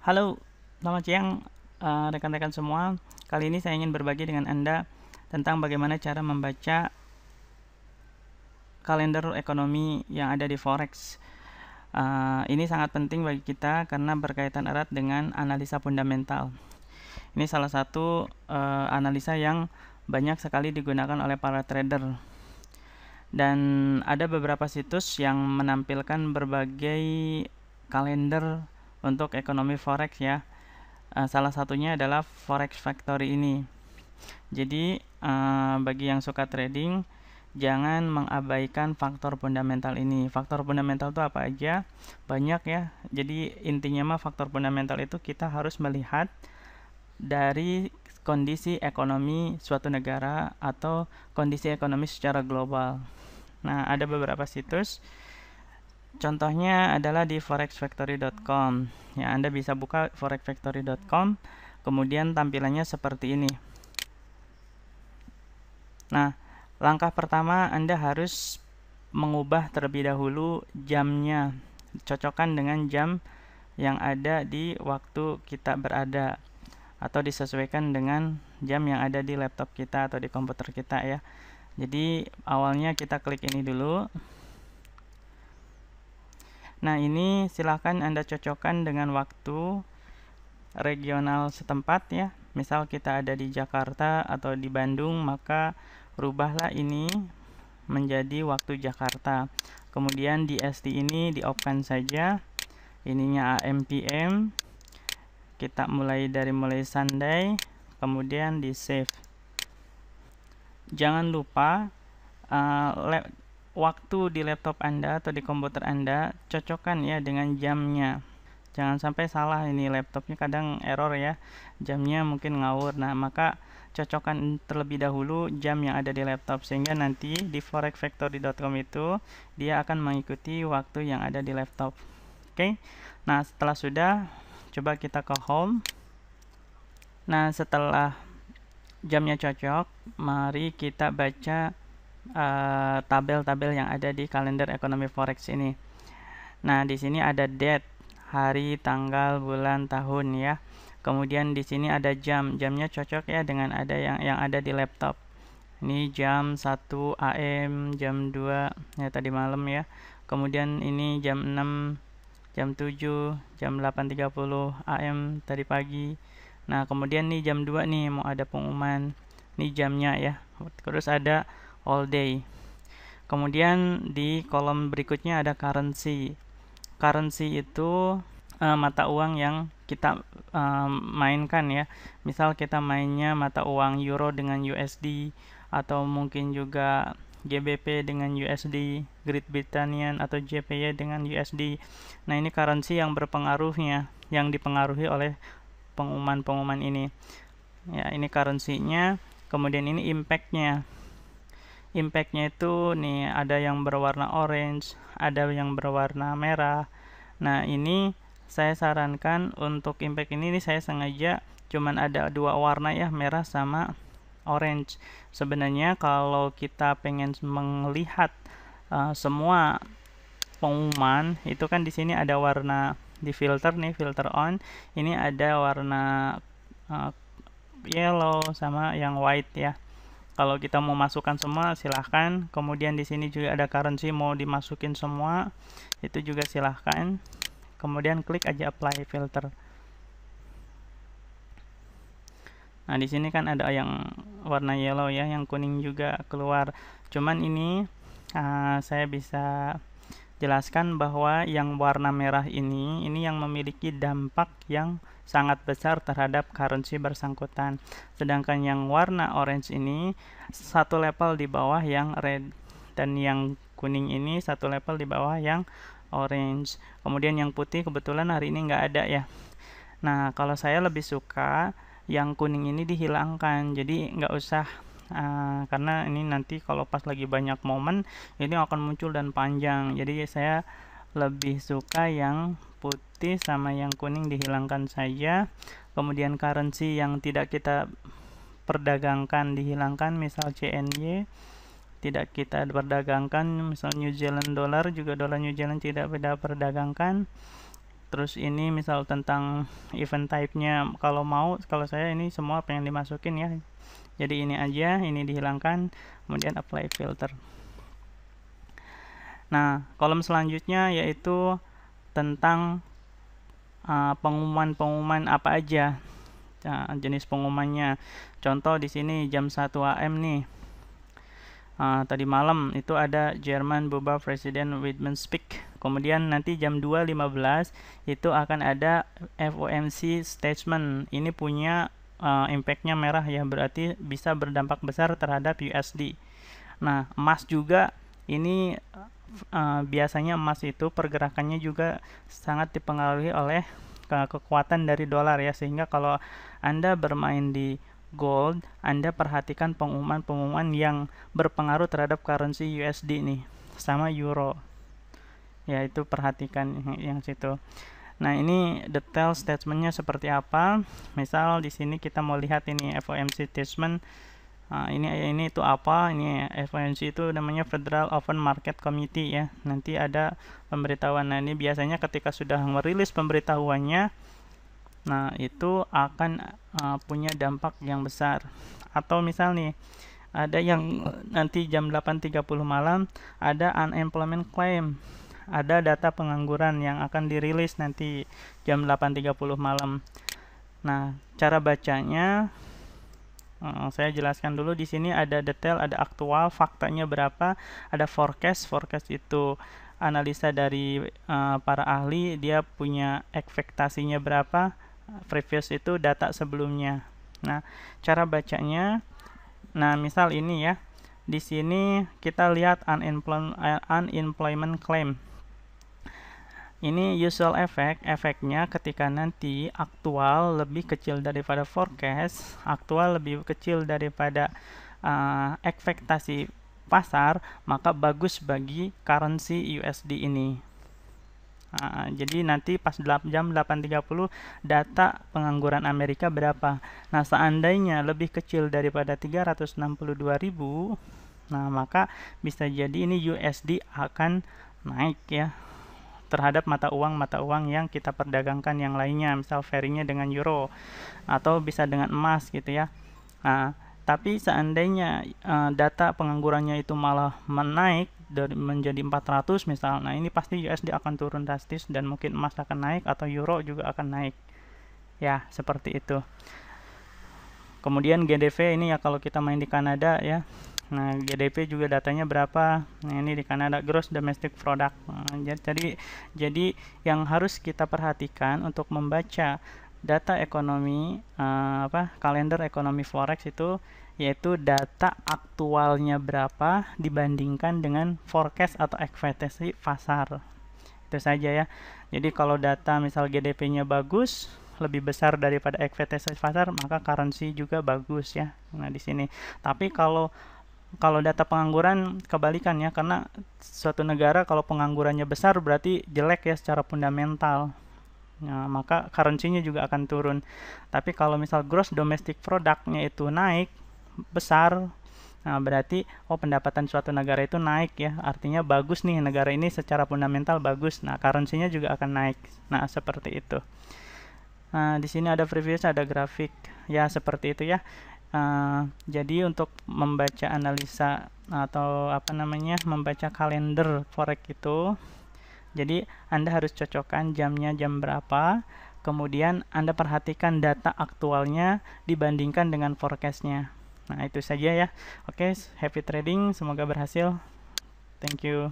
Halo, selamat siang rekan-rekan semua. Kali ini saya ingin berbagi dengan Anda tentang bagaimana cara membaca kalender ekonomi yang ada di Forex. Ini sangat penting bagi kita karena berkaitan erat dengan analisa fundamental. Ini salah satu analisa yang banyak sekali digunakan oleh para trader. Dan ada beberapa situs yang menampilkan berbagai kalender untuk ekonomi Forex ya. Salah satunya adalah Forex Factory ini. Jadi bagi yang suka trading, jangan mengabaikan faktor fundamental ini. Faktor fundamental itu apa aja? Banyak ya. Jadi intinya mah faktor fundamental itu kita harus melihat dari kondisi ekonomi suatu negara atau kondisi ekonomi secara global. Nah, ada beberapa situs. Contohnya adalah di forexfactory.com. Ya, Anda bisa buka forexfactory.com, kemudian tampilannya seperti ini. Nah, langkah pertama Anda harus mengubah terlebih dahulu jamnya. Cocokkan dengan jam yang ada di waktu kita berada atau disesuaikan dengan jam yang ada di laptop kita atau di komputer kita ya. Jadi awalnya kita klik ini dulu. Nah, ini silahkan Anda cocokkan dengan waktu regional setempat ya. Misal kita ada di Jakarta atau di Bandung, maka rubahlah ini menjadi waktu Jakarta. Kemudian di ST ini di-off-kan saja. Ininya AM PM. Kita mulai Sunday, kemudian di save. Jangan lupa waktu di laptop Anda atau di komputer Anda cocokkan ya dengan jamnya. Jangan sampai salah, ini laptopnya kadang error ya, jamnya mungkin ngawur. Nah, maka cocokkan terlebih dahulu jam yang ada di laptop sehingga nanti di forexfactory.com itu dia akan mengikuti waktu yang ada di laptop. Oke. Nah, setelah sudah, coba kita ke home. Nah, setelah jamnya cocok, mari kita baca tabel-tabel yang ada di kalender ekonomi forex ini. Nah, di sini ada date, hari, tanggal, bulan, tahun ya. Kemudian di sini ada jam. Jamnya cocok ya dengan ada yang ada di laptop. Ini jam 1 AM, jam 2 ya tadi malam ya. Kemudian ini jam 6, jam 7, jam 8.30 AM tadi pagi. Nah, kemudian nih jam 2 nih mau ada pengumuman. Ini jamnya ya. Terus ada all day. Kemudian di kolom berikutnya ada currency. Currency itu mata uang yang kita mainkan ya. Misal kita mainnya mata uang euro dengan USD atau mungkin juga GBP dengan USD, Great Britannian atau JPY dengan USD. Nah, ini currency yang berpengaruhnya, yang dipengaruhi oleh pengumuman-pengumuman ini. Ya, ini currency-nya, kemudian ini impact-nya. Impact-nya itu nih ada yang berwarna orange, ada yang berwarna merah. Nah, ini saya sarankan untuk impact ini saya sengaja cuman ada dua warna ya, merah sama orange. Sebenarnya kalau kita pengen melihat semua pengumuman itu kan di sini ada warna di filter nih, filter on. Ini ada warna yellow sama yang white ya. Kalau kita mau masukkan semua silahkan. Kemudian di sini juga ada currency, mau dimasukin semua itu juga silahkan. Kemudian klik aja apply filter. Nah, di sini kan ada yang warna yellow ya, yang kuning juga keluar. Cuman ini saya bisa jelaskan bahwa yang warna merah ini yang memiliki dampak yang sangat besar terhadap currency bersangkutan. Sedangkan yang warna orange ini satu level di bawah yang red, dan yang kuning ini satu level di bawah yang orange. Kemudian yang putih kebetulan hari ini nggak ada ya. Nah, kalau saya lebih suka yang kuning ini dihilangkan, jadi nggak usah karena ini nanti kalau pas lagi banyak momen ini akan muncul dan panjang. Jadi saya lebih suka yang putih sama yang kuning dihilangkan saja. Kemudian currency yang tidak kita perdagangkan dihilangkan, misal CNY tidak kita perdagangkan, misal New Zealand dollar juga, dolar New Zealand tidak kita perdagangkan. Terus ini misal tentang event type-nya, kalau saya ini semua pengen dimasukin ya. Jadi ini aja, ini dihilangkan, kemudian apply filter. Nah, kolom selanjutnya yaitu tentang pengumuman-pengumuman apa aja. Nah, jenis pengumumannya. Contoh di sini jam 1 AM nih. Tadi malam itu ada Jerman Buba Presiden Widman Speak. Kemudian nanti jam 2.15 itu akan ada FOMC Statement. Ini punya impact-nya merah ya, berarti bisa berdampak besar terhadap USD. Nah, emas juga ini biasanya emas itu pergerakannya juga sangat dipengaruhi oleh kekuatan dari dolar ya, sehingga kalau Anda bermain di gold, Anda perhatikan pengumuman-pengumuman yang berpengaruh terhadap currency USD nih, sama euro. Ya, itu perhatikan yang situ. Nah, ini detail statementnya seperti apa. Misal di sini kita mau lihat ini FOMC statement. Ini itu apa? Ini FOMC itu namanya Federal Open Market Committee ya. Nanti ada pemberitahuan. Nah, ini biasanya ketika sudah merilis pemberitahuannya, nah itu akan punya dampak yang besar. Atau misal nih, ada yang nanti jam 8.30 malam ada unemployment claim, ada data pengangguran yang akan dirilis nanti jam 8.30 malam. Nah, cara bacanya saya jelaskan dulu. Di sini ada detail, ada aktual, faktanya berapa, ada forecast. Forecast itu analisa dari para ahli, dia punya ekspektasinya berapa. Previous itu data sebelumnya. Nah, cara bacanya, nah misal ini ya, di sini kita lihat unemployment claim. Ini usual effect, efeknya ketika nanti aktual lebih kecil daripada forecast, aktual lebih kecil daripada ekspektasi pasar, maka bagus bagi currency USD ini. Jadi nanti pas jam 8.30 data pengangguran Amerika berapa. Nah, seandainya lebih kecil daripada 362.000, nah maka bisa jadi ini USD akan naik ya terhadap mata uang yang kita perdagangkan yang lainnya, misal ferry-nya dengan euro atau bisa dengan emas gitu ya. Nah, tapi seandainya data penganggurannya itu malah menaik menjadi 400 misal, nah ini pasti USD akan turun drastis dan mungkin emas akan naik atau euro juga akan naik ya, seperti itu. Kemudian GDP ini ya kalau kita main di Kanada ya, nah GDP juga datanya berapa, nah ini di Kanada Gross Domestic Product. Jadi yang harus kita perhatikan untuk membaca data ekonomi kalender ekonomi forex itu yaitu data aktualnya berapa dibandingkan dengan forecast atau ekspektasi pasar. Itu saja ya. Jadi kalau data misal GDP-nya bagus, lebih besar daripada ekspektasi pasar, maka currency juga bagus ya. Nah, di sini. Tapi kalau data pengangguran kebalikan ya, karena suatu negara kalau penganggurannya besar berarti jelek ya secara fundamental. Nah, maka currency-nya juga akan turun. Tapi kalau misal gross domestic product-nya itu naik besar, nah berarti pendapatan suatu negara itu naik ya, artinya bagus nih negara ini secara fundamental bagus. Nah, currency-nya juga akan naik. Nah, seperti itu. Nah, di sini ada previous, ada grafik ya, seperti itu ya. Jadi untuk membaca analisa atau membaca kalender forex itu, jadi Anda harus cocokkan jamnya jam berapa, kemudian Anda perhatikan data aktualnya dibandingkan dengan forecastnya. Nah, itu saja ya. Oke, happy trading, semoga berhasil. Thank you.